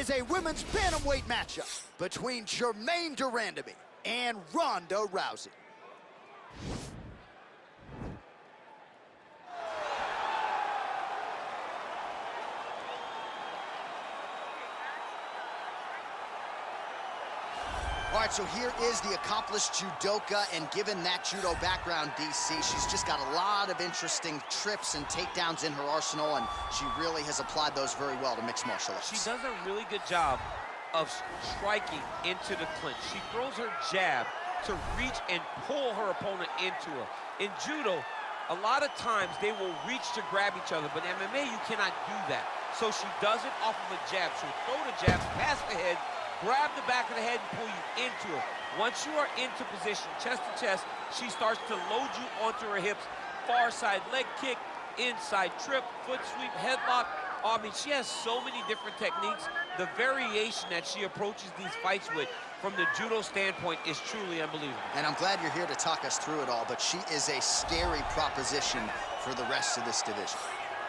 is a women's bantamweight matchup between Germaine de Randamie and Ronda Rousey. All right, so here is the accomplished judoka, and given that judo background, DC, she's just got a lot of interesting trips and takedowns in her arsenal, and she really has applied those very well to mixed martial arts. She does a really good job of striking into the clinch. She throws her jab to reach and pull her opponent into her. In judo, a lot of times they will reach to grab each other, but in MMA, you cannot do that. So she does it off of a jab. She'll throw the jab, pass the head, grab the back of the head and pull you into her. Once you are into position, chest to chest, she starts to load you onto her hips. Far side leg kick, inside trip, foot sweep, headlock. I mean, she has so many different techniques. The variation that she approaches these fights with from the judo standpoint is truly unbelievable. And I'm glad you're here to talk us through it all, but she is a scary proposition for the rest of this division.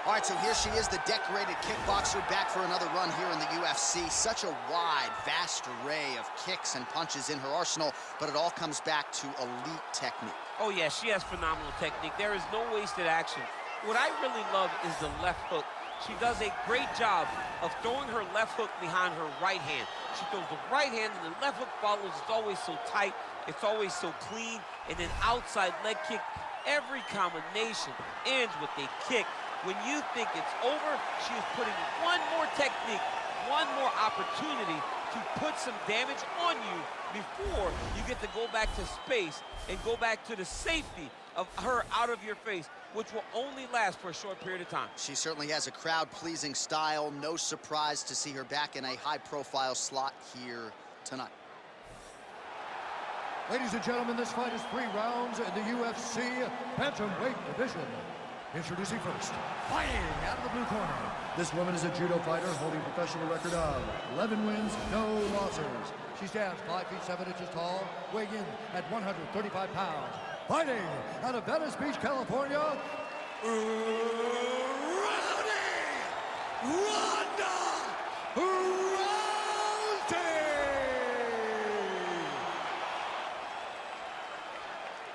All right, so here she is, the decorated kickboxer, back for another run here in the UFC. Such a wide, vast array of kicks and punches in her arsenal, but it all comes back to elite technique. Oh, yeah, she has phenomenal technique. There is no wasted action. What I really love is the left hook. She does a great job of throwing her left hook behind her right hand. She throws the right hand and the left hook follows. It's always so tight. It's always so clean. And then outside leg kick. Every combination ends with a kick. When you think it's over, she is putting one more technique, one more opportunity to put some damage on you before you get to go back to space and go back to the safety of her out of your face, which will only last for a short period of time. She certainly has a crowd-pleasing style. No surprise to see her back in a high-profile slot here tonight. Ladies and gentlemen, this fight is 3 rounds in the UFC bantamweight division. Introducing first, fighting out of the blue corner. This woman is a judo fighter holding a professional record of 11 wins, no losses. She stands 5 feet 7 inches tall, weighing in at 135 pounds. Fighting out of Venice Beach, California, Ronda Rousey!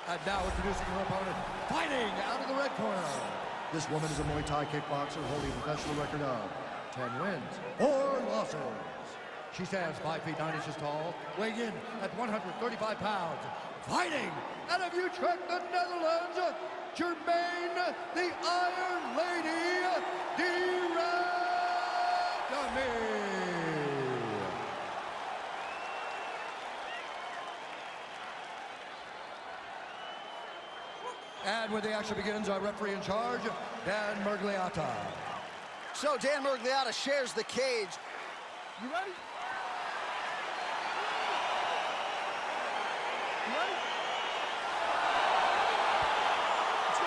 And now introducing her opponent, fighting out of the red corner. This woman is a Muay Thai kickboxer holding a professional record of 10 wins, 4 losses. She stands 5 feet 9 inches tall, weighing in at 135 pounds. Fighting out of Utrecht, the Netherlands, Germaine, the Iron Lady, de Randamie. And when the action begins, our referee in charge, Dan Mergliata. So Dan Mergliata shares the cage. You ready? You ready?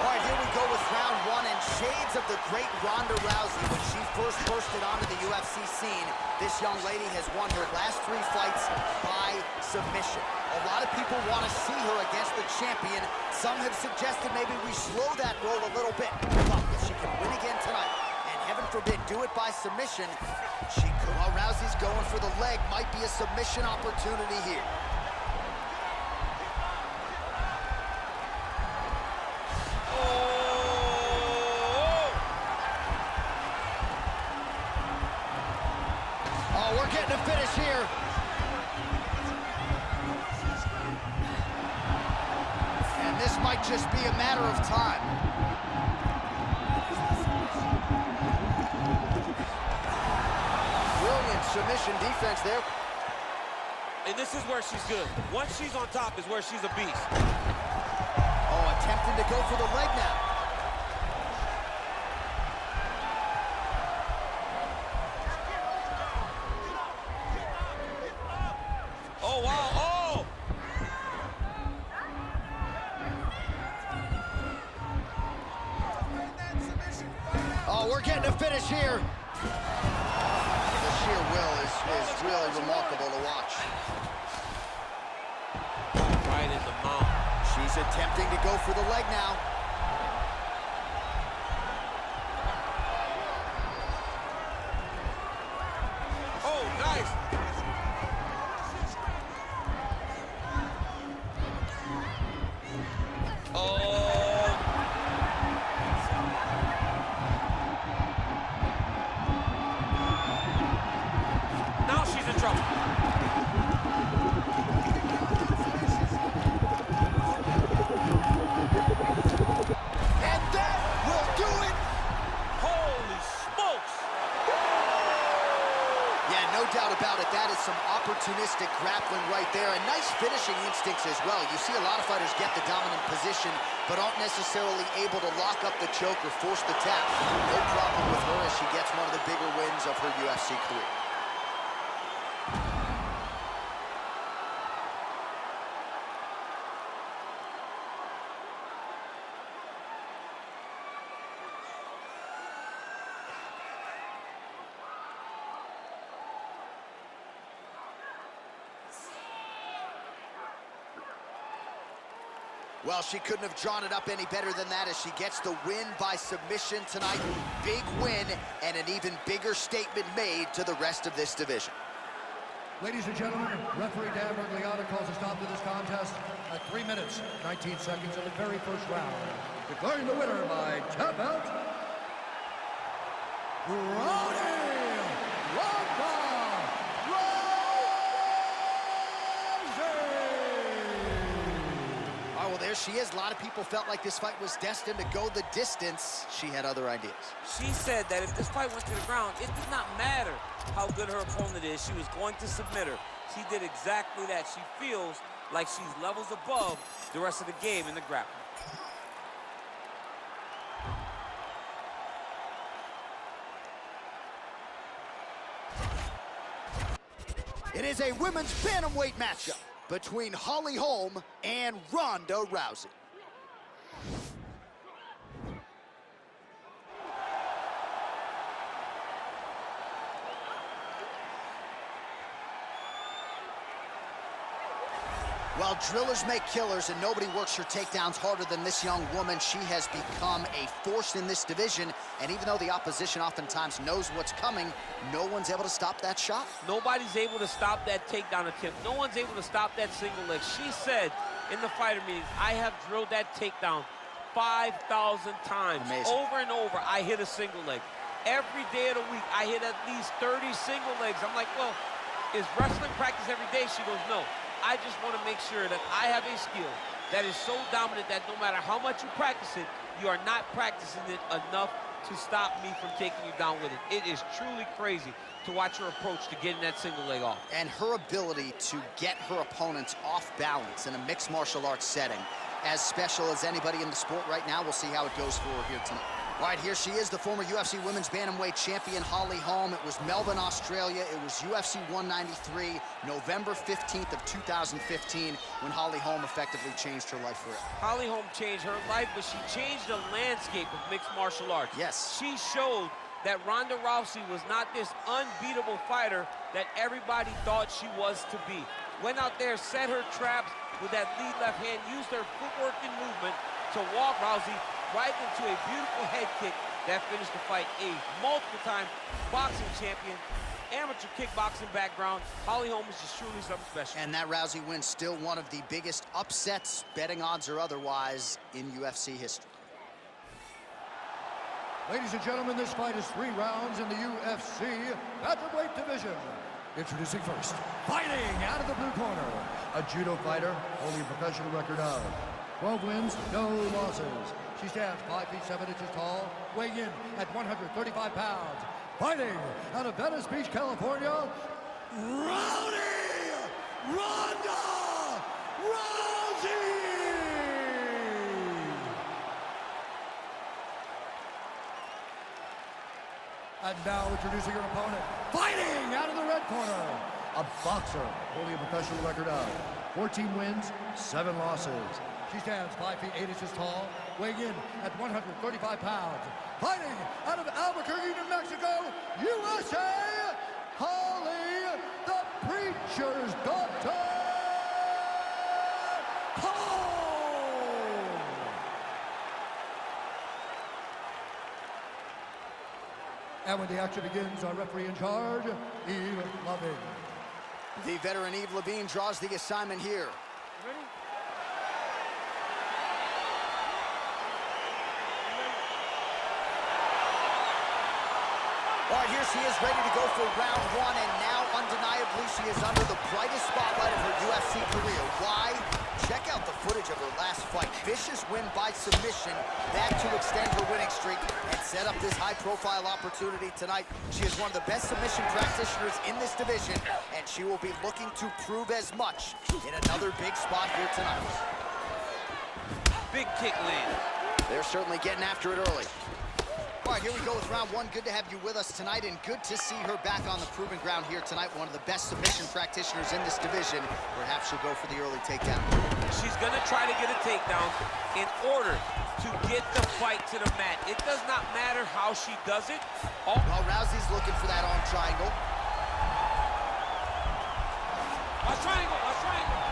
All right, here we go with round 1, and shades of the great Ronda Rousey. When she first bursted onto the UFC scene, this young lady has won her last 3 fights by submission. A lot of people want to see her against the champion. Some have suggested maybe we slow that roll a little bit. But if she can win again tonight, and heaven forbid, do it by submission, she could. While Rousey's going for the leg, might be a submission opportunity here. Oh, we're getting a finish here. And this might just be a matter of time. Brilliant submission defense there. And this is where she's good. Once she's on top is where she's a beast. Oh, attempting to go for the leg now. Oh, wow, oh! Oh, we're getting a finish here. The sheer will is really remarkable to watch. Right in the mouth. She's attempting to go for the leg now. Oh, opportunistic grappling right there, and nice finishing instincts as well. You see a lot of fighters get the dominant position, but aren't necessarily able to lock up the choke or force the tap. No problem with her as she gets one of the bigger wins of her UFC career. Well, she couldn't have drawn it up any better than that as she gets the win by submission tonight. Big win and an even bigger statement made to the rest of this division. Ladies and gentlemen, referee Dan Mergliata calls a stop to this contest at 3 minutes, 19 seconds of the very first round. Declaring the winner by tap out, Ronda Rousey! Oh, well, there she is. A lot of people felt like this fight was destined to go the distance. She had other ideas. She said that if this fight went to the ground, it did not matter how good her opponent is. She was going to submit her. She did exactly that. She feels like she's levels above the rest of the game in the grappling. It is a women's bantamweight matchup between Holly Holm and Ronda Rousey. Well, drillers make killers, and nobody works her takedowns harder than this young woman. She has become a force in this division, and even though the opposition oftentimes knows what's coming, no one's able to stop that shot. Nobody's able to stop that takedown attempt. No one's able to stop that single leg. She said in the fighter meetings, I have drilled that takedown 5,000 times. Amazing. Over and over, I hit a single leg. Every day of the week, I hit at least 30 single legs. I'm like, well, is wrestling practice every day? She goes, no. I just want to make sure that I have a skill that is so dominant that no matter how much you practice it, you are not practicing it enough to stop me from taking you down with it. It is truly crazy to watch her approach to getting that single leg off. And her ability to get her opponents off balance in a mixed martial arts setting, as special as anybody in the sport right now. We'll see how it goes for her here tonight. All right, here she is, the former UFC Women's Bantamweight Champion, Holly Holm. It was Melbourne, Australia. It was UFC 193, November 15th of 2015, when Holly Holm effectively changed her life forever. Holly Holm changed her life, but she changed the landscape of mixed martial arts. Yes. She showed that Ronda Rousey was not this unbeatable fighter that everybody thought she was to be. Went out there, set her traps with that lead left hand, used her footwork and movement to walk Rousey right into a beautiful head kick that finished the fight. A multiple-time boxing champion, amateur kickboxing background. Holly Holm is just truly something special. And that Rousey win still one of the biggest upsets, betting odds or otherwise, in UFC history. Ladies and gentlemen, this fight is 3 rounds in the UFC bantamweight division. Introducing first, fighting out of the blue corner, a judo fighter holding a professional record of 12 wins, no losses. She stands 5 feet 7 inches tall, weighing in at 135 pounds. Fighting out of Venice Beach, California, Ronda Rousey! And now introducing her opponent, fighting out of the red corner, a boxer holding a professional record of 14 wins, 7 losses. She stands 5 feet 8 inches tall, weighing in at 135 pounds. Fighting out of Albuquerque, New Mexico, USA, Holly, the Preacher's Daughter, Holm! And when the action begins, our referee in charge, Eve Loving. The veteran Eve Levine draws the assignment here. Ready? All right, here she is, ready to go for round 1, and now undeniably she is under the brightest spotlight of her UFC career. Why? Check out the footage of her last fight. Vicious win by submission. That to extend her winning streak and set up this high-profile opportunity tonight. She is one of the best submission practitioners in this division, and she will be looking to prove as much in another big spot here tonight. Big kick land. They're certainly getting after it early. All right, here we go with round one. Good to have you with us tonight, and good to see her back on the proving ground here tonight. One of the best submission practitioners in this division. Perhaps she'll go for the early takedown. She's going to try to get a takedown in order to get the fight to the mat. It does not matter how she does it. Well, Rousey's looking for that arm triangle. Watch triangle, watch triangle.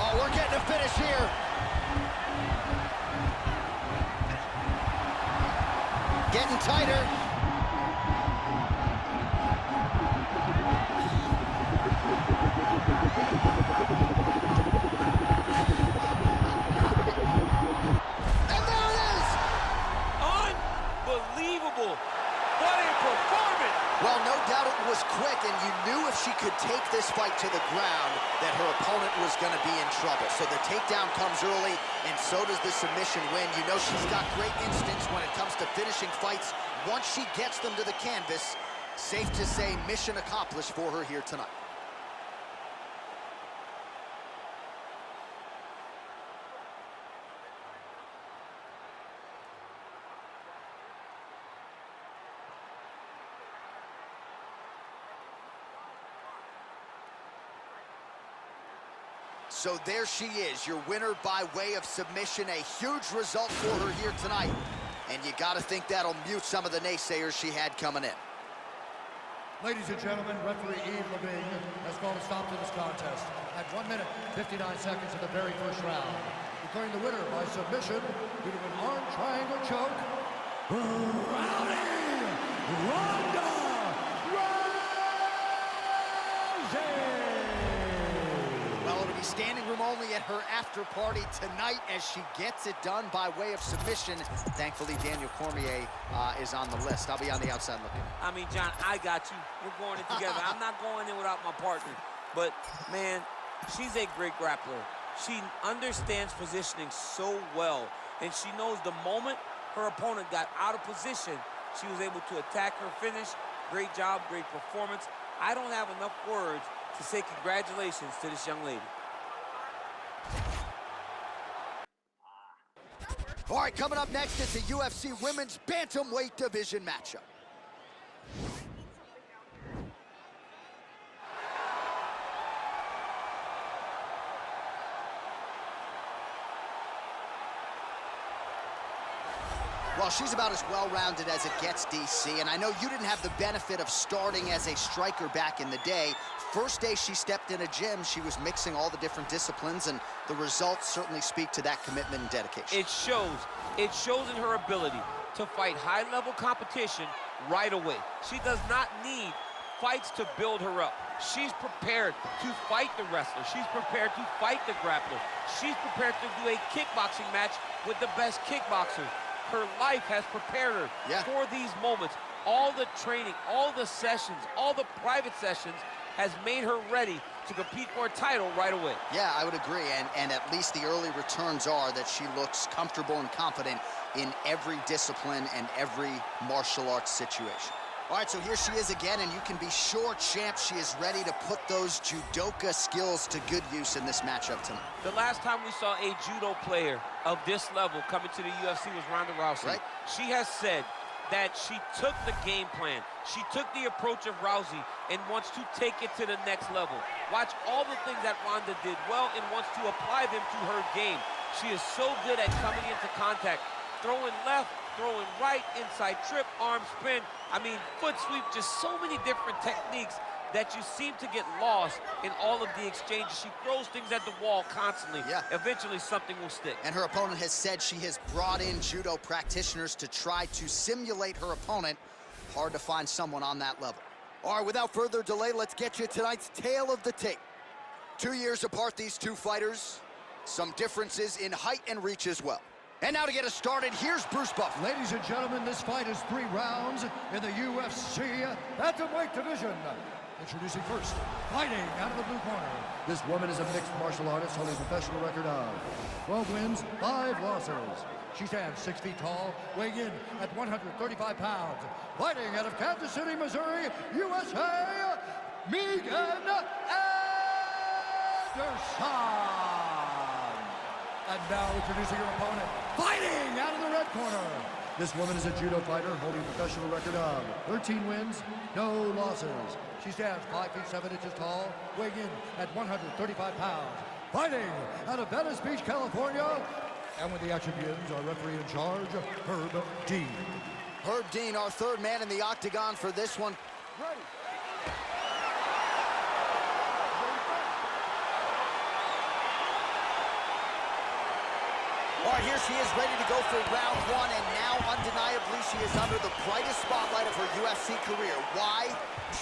Oh, we're getting a finish here. Getting tighter. And there it is! Unbelievable. What a performance. Well, no doubt it was quick, and you knew if she could take this fight to the ground that her opponent was going to be in trouble. So the takedown comes early, and so does the submission win. You know she's got great instincts when it comes to finishing fights. Once she gets them to the canvas, safe to say mission accomplished for her here tonight. So there she is, your winner by way of submission. A huge result for her here tonight. And you got to think that'll mute some of the naysayers she had coming in. Ladies and gentlemen, referee Yves Levine has called a stop to this contest at 1 minute, 59 seconds of the very first round, declaring the winner by submission due to an arm triangle choke, Ronda Rousey! Well, it'll be standing room only at her after party tonight as she gets it done by way of submission. Thankfully, Daniel Cormier is on the list. I'll be on the outside looking. I mean, John, I got you. We're going in together. I'm not going in without my partner. But, man, she's a great grappler. She understands positioning so well. And she knows the moment her opponent got out of position, she was able to attack her finish. Great job, great performance. I don't have enough words to say congratulations to this young lady. All right, coming up next, it's a UFC Women's Bantamweight Division matchup. Well, she's about as well-rounded as it gets, DC, and I know you didn't have the benefit of starting as a striker back in the day. First day she stepped in a gym, she was mixing all the different disciplines, and the results certainly speak to that commitment and dedication. It shows. It shows in her ability to fight high-level competition right away. She does not need fights to build her up. She's prepared to fight the wrestler. She's prepared to fight the grappler. She's prepared to do a kickboxing match with the best kickboxer. Her life has prepared her for these moments. All the training, all the sessions, all the private sessions has made her ready to compete for a title right away. Yeah, I would agree, and at least the early returns are that she looks comfortable and confident in every discipline and every martial arts situation. All right, so here she is again, and you can be sure, champ, she is ready to put those judoka skills to good use in this matchup tonight. The last time we saw a judo player of this level coming to the UFC was Ronda Rousey. Right. She has said that she took the game plan. She took the approach of Rousey and wants to take it to the next level. Watch all the things that Ronda did well and wants to apply them to her game. She is so good at coming into contact, throwing left, throwing right, inside trip, arm spin. I mean, foot sweep, just so many different techniques that you seem to get lost in all of the exchanges. She throws things at the wall constantly. Yeah. Eventually, something will stick. And her opponent has said she has brought in judo practitioners to try to simulate her opponent. Hard to find someone on that level. All right, without further delay, let's get you tonight's tale of the tape. 2 years apart, these two fighters. Some differences in height and reach as well. And now to get us started, here's Bruce Buff. Ladies and gentlemen, this fight is 3 rounds in the UFC Bantamweight division. Introducing first, fighting out of the blue corner. This woman is a mixed martial artist holding a professional record of 12 wins, 5 losses. She stands 6 feet tall, weighing in at 135 pounds. Fighting out of Kansas City, Missouri, USA, Megan Anderson. And now introducing her opponent, fighting out of the red corner. This woman is a judo fighter holding a professional record of 13 wins, no losses. She stands 5 feet 7 inches tall, weighing in at 135 pounds. Fighting out of Venice Beach, California. And when the action begins, our referee in charge, Herb Dean. Herb Dean, our third man in the octagon for this one. Ready. All right, here she is ready to go for round 1, and now undeniably she is under the brightest spotlight of her UFC career. Why?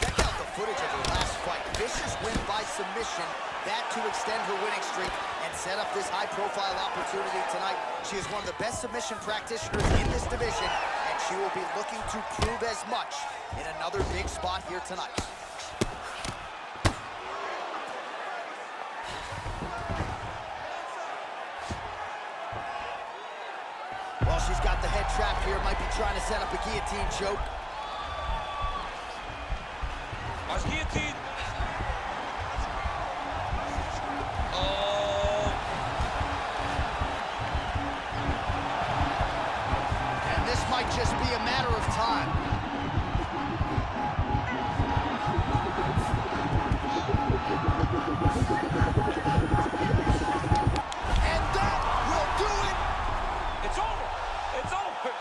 Check out the footage of her last fight. Vicious win by submission, that to extend her winning streak and set up this high-profile opportunity tonight. She is one of the best submission practitioners in this division, and she will be looking to prove as much in another big spot here tonight. Well, she's got the head trapped here. Might be trying to set up a guillotine choke. Watch guillotine. Oh. And this might just be a matter of time. And that will do it. It's over. It's over.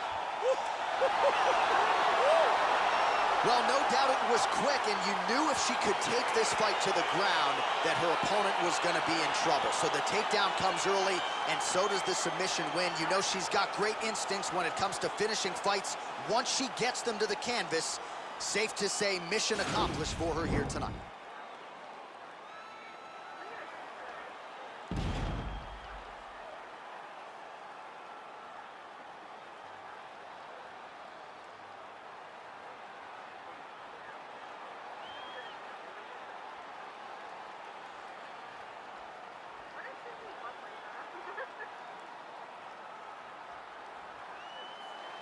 Well, no doubt it was quick, and you knew if she could take this fight to the ground that her opponent was going to be in trouble. So the takedown comes early, and so does the submission win. You know she's got great instincts when it comes to finishing fights. Once she gets them to the canvas, safe to say mission accomplished for her here tonight.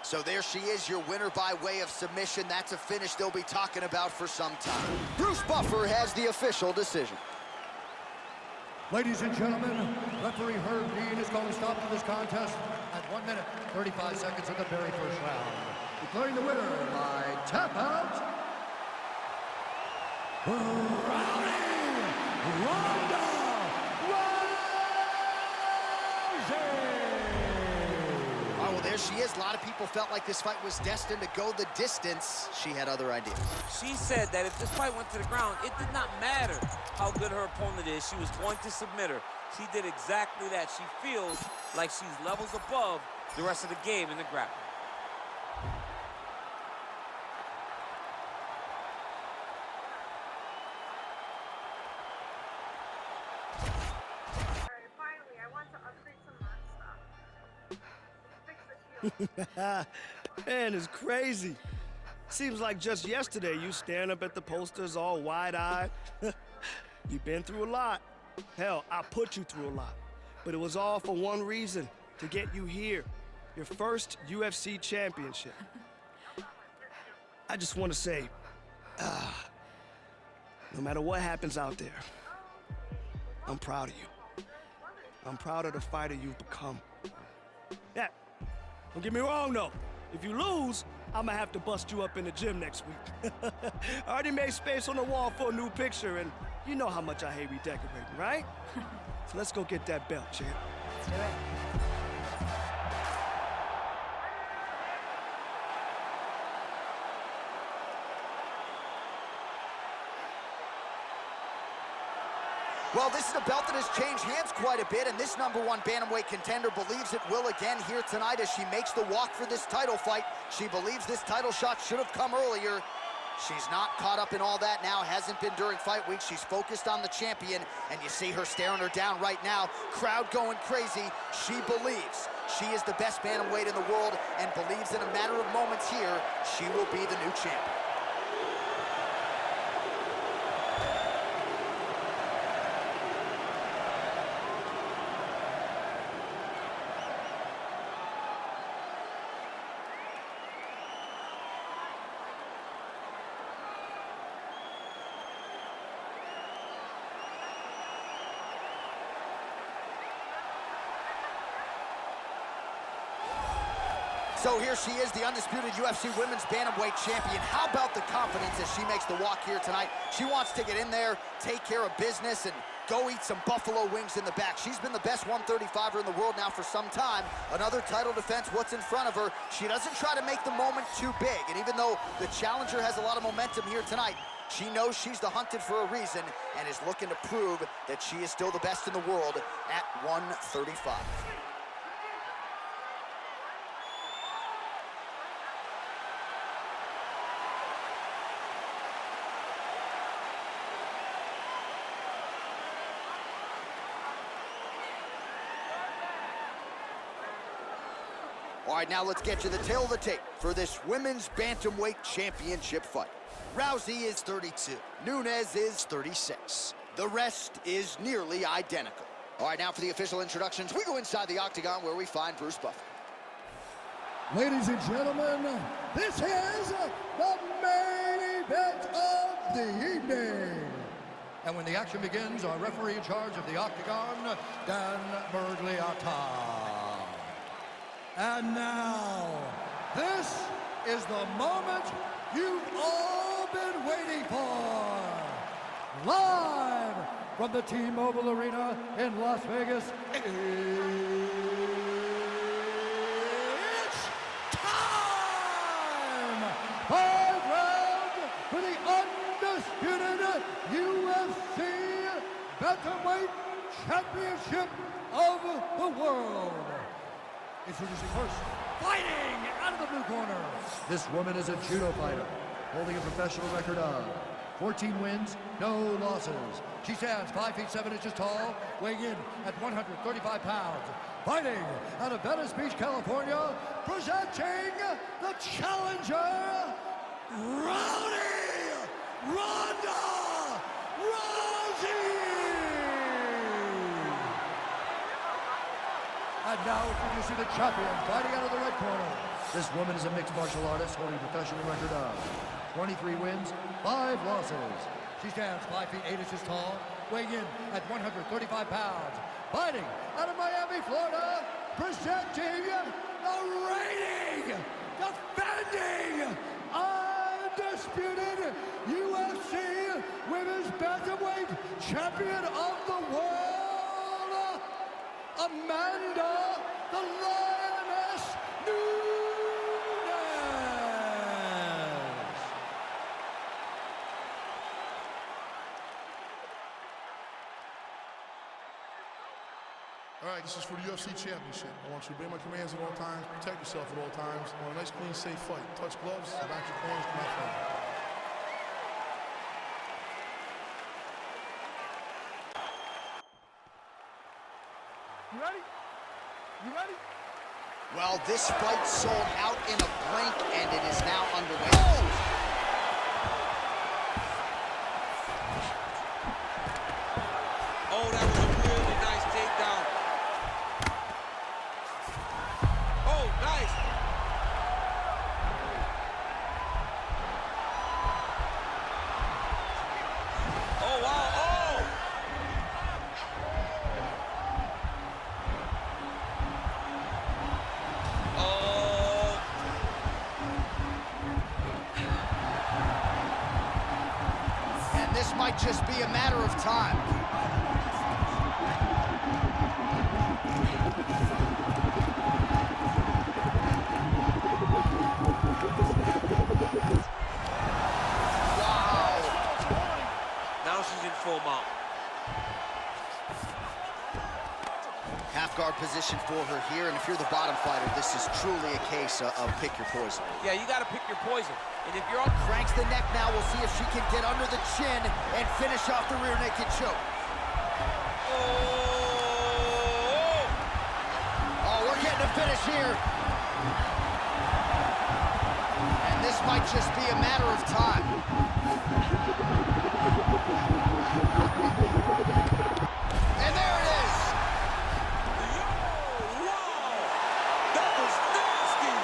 So there she is, your winner by way of submission. That's a finish they'll be talking about for some time. Bruce Buffer has the official decision. Ladies and gentlemen, referee Herb Dean is calling stop to this contest at 1 minute, 35 seconds of the very first round. Declaring the winner by tap out, Ronda Rousey! Well, there she is. A lot of people felt like this fight was destined to go the distance. She had other ideas. She said that if this fight went to the ground, it did not matter how good her opponent is. She was going to submit her. She did exactly that. She feels like she's levels above the rest of the game in the grappling. Man, it's crazy. Seems like just yesterday you staring up at the posters all wide-eyed. You've been through a lot. Hell, I put you through a lot. But it was all for one reason, to get you here. Your first UFC championship. I just want to say, no matter what happens out there, I'm proud of you. I'm proud of the fighter you've become. Yeah. Don't get me wrong, though. If you lose, I'm gonna have to bust you up in the gym next week. I already made space on the wall for a new picture, and you know how much I hate redecorating, right? So let's go get that belt, champ. Let's do it. Well, this is a belt that has changed hands quite a bit, and this #1 bantamweight contender believes it will again here tonight as she makes the walk for this title fight. She believes this title shot should have come earlier. She's not caught up in all that now, hasn't been during fight week. She's focused on the champion, and you see her staring her down right now. Crowd going crazy. She believes she is the best bantamweight in the world and believes in a matter of moments here, she will be the new champion. So here she is, the undisputed UFC Women's Bantamweight Champion. How about the confidence as she makes the walk here tonight? She wants to get in there, take care of business, and go eat some buffalo wings in the back. She's been the best 135er in the world now for some time. Another title defense, what's in front of her? She doesn't try to make the moment too big. And even though the challenger has a lot of momentum here tonight, she knows she's the hunted for a reason and is looking to prove that she is still the best in the world at 135. All right, now let's get you the tail of the tape for this Women's Bantamweight Championship fight. Rousey is 32. Nunes is 36. The rest is nearly identical. All right, now for the official introductions, we go inside the octagon where we find Bruce Buffer. Ladies and gentlemen, this is the main event of the evening. And when the action begins, our referee in charge of the octagon, Dan Bergliata. And now, this is the moment you've all been waiting for. Live from the T-Mobile Arena in Las Vegas, it's time! 5 rounds for the undisputed UFC Bantamweight Championship of the world. Introducing first, fighting out of the blue corner. This woman is a judo fighter, holding a professional record of 14 wins, no losses. She stands 5 feet 7 inches tall, weighing in at 135 pounds. Fighting out of Venice Beach, California, presenting the challenger, Ronda Rousey! And now introducing the champion, fighting out of the red corner. This woman is a mixed martial artist holding a professional record of 23 wins, 5 losses. She stands 5 feet 8 inches tall, weighing in at 135 pounds. Fighting out of Miami, Florida, presenting the reigning, defending, undisputed UFC Women's Bantamweight Champion of the world, Amanda the Lioness Nunes. All right, this is for the UFC Championship. I want you to obey my commands at all times, protect yourself at all times. I want a nice, clean, safe fight. Touch gloves, back your corners, come out fighting. You ready? You ready? Well, this fight sold out in a blink, and it is now underway. Oh! Oh, that was a really nice takedown. Oh, nice. Oh, wow. Oh! This might just be a matter of time. Wow. Now she's in full mount. Half guard position for her here, and if you're the bottom fighter, this is truly a case of pick your poison. Yeah, you got to pick your poison. And if you're on... Cranks the neck now. We'll see if she can get under the chin and finish off the rear naked choke. Oh, we're getting a finish here. And this might just be a matter of time. And there it is. That was nasty.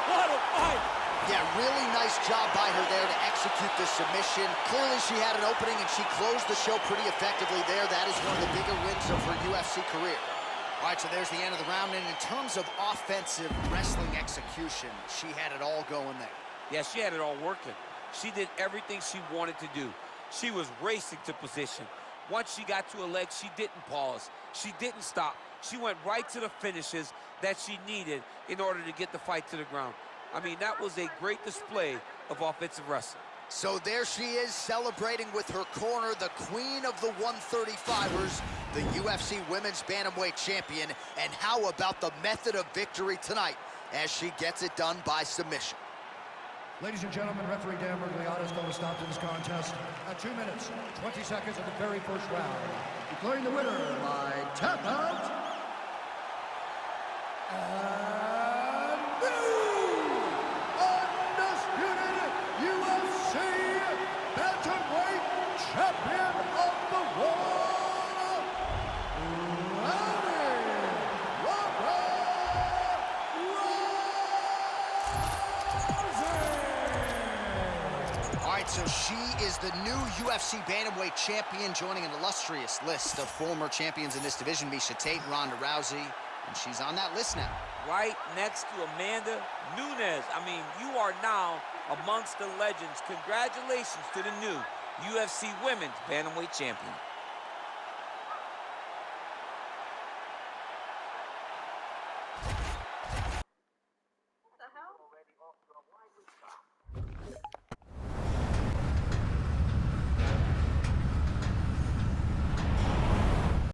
What a fight. Yeah, really nice job by her there to execute the submission. Clearly she had an opening and she closed the show pretty effectively there. That is one of the bigger wins of her UFC career. All right, so there's the end of the round, and in terms of offensive wrestling execution, she had it all going there. Yeah, she had it all working. She did everything she wanted to do. She was racing to position. Once she got to her leg, she didn't pause. She didn't stop. She went right to the finishes that she needed in order to get the fight to the ground. I mean, that was a great display of offensive wrestling. So there she is, celebrating with her corner, the queen of the 135ers, the UFC Women's Bantamweight Champion. And how about the method of victory tonight as she gets it done by submission? Ladies and gentlemen, referee Dan Mergliata is going to stop to this contest at 2 minutes, 20 seconds of the very first round, declaring the winner by tap out. And new undisputed UFC Bantamweight Champion of the world, Ronda Rousey. All right, so she is the new UFC Bantamweight Champion, joining an illustrious list of former champions in this division, Miesha Tate, Ronda Rousey, and she's on that list now. Right next to Amanda Nunes. I mean, you are now amongst the legends. Congratulations to the new UFC Women's Bantamweight Champion.